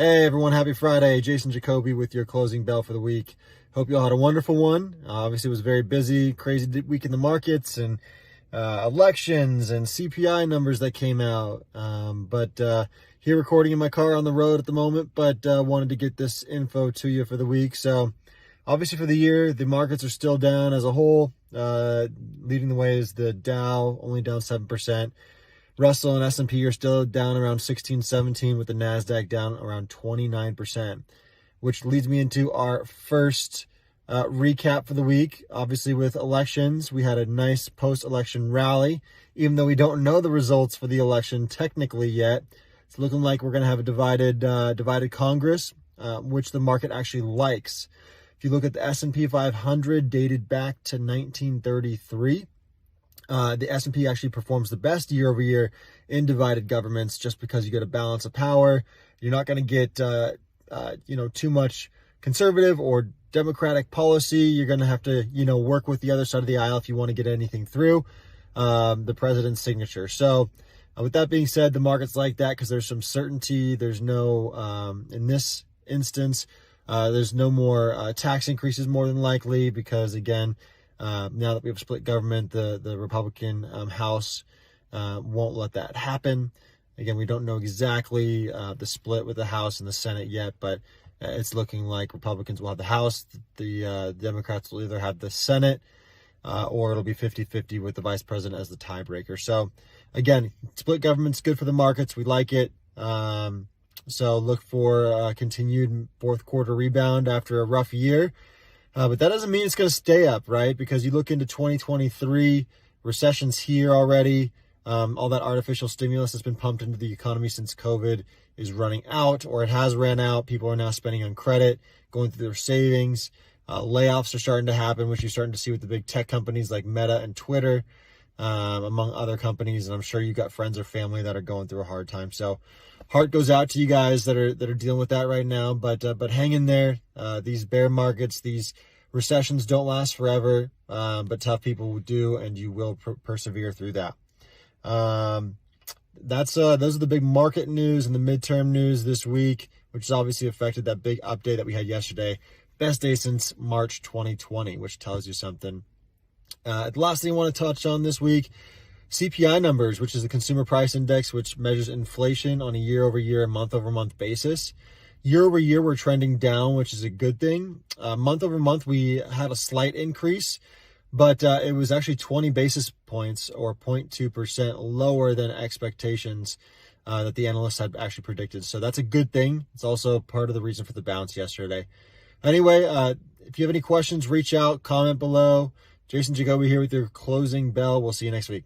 Hey everyone, happy Friday. Jason Jacoby with your closing bell for the week. Hope you all had a wonderful one. Obviously it was very busy, crazy week in the markets and elections and CPI numbers that came out. But here recording in my car on the road at the moment, but wanted to get this info to you for the week. So obviously for the year, the markets are still down as a whole. Leading the way is the Dow, only down 7%. Russell and S&P are still down around 16, 17, with the NASDAQ down around 29%, which leads me into our first recap for the week. Obviously, with elections, we had a nice post-election rally, even though we don't know the results for the election technically yet. It's looking like we're going to have a divided Congress, which the market actually likes. If you look at the S&P 500, dated back to 1933, the S&P actually performs the best year over year in divided governments, just because you get a balance of power. You're not going to get, too much conservative or Democratic policy. You're going to have to, work with the other side of the aisle if you want to get anything through the president's signature. So with that being said, the market's like that because there's some certainty. There's no, in this instance, there's no more tax increases more than likely because, again, now that we have split government, the Republican House won't let that happen. Again, we don't know exactly the split with the House and the Senate yet, but it's looking like Republicans will have the House. The Democrats will either have the Senate or it'll be 50-50 with the vice president as the tiebreaker. So, again, split government's good for the markets. We like it. So look for a continued fourth quarter rebound after a rough year. But that doesn't mean it's going to stay up, right? Because you look into 2023, recession's here already. All that artificial stimulus that's been pumped into the economy since COVID is running out, or it has ran out. People are now spending on credit, going through their savings. Layoffs are starting to happen, which you're starting to see with the big tech companies like Meta and Twitter, among other companies. And I'm sure you got friends or family that are going through a hard time. So heart goes out to you guys that are dealing with that right now, but hang in there. These bear markets, these recessions don't last forever, but tough people do, and you will persevere through that. Those are the big market news and the midterm news this week, which has obviously affected that big update that we had yesterday. Best day since March 2020, which tells you something. The last thing I want to touch on this week, CPI numbers, which is the Consumer Price Index, which measures inflation on a year-over-year and month-over-month basis. Year-over-year, we're trending down, which is a good thing. Month-over-month, we had a slight increase, but it was actually 20 basis points or 0.2% lower than expectations that the analysts had actually predicted. So that's a good thing. It's also part of the reason for the bounce yesterday. Anyway, if you have any questions, reach out, comment below. Jason Jacoby here with your closing bell. We'll see you next week.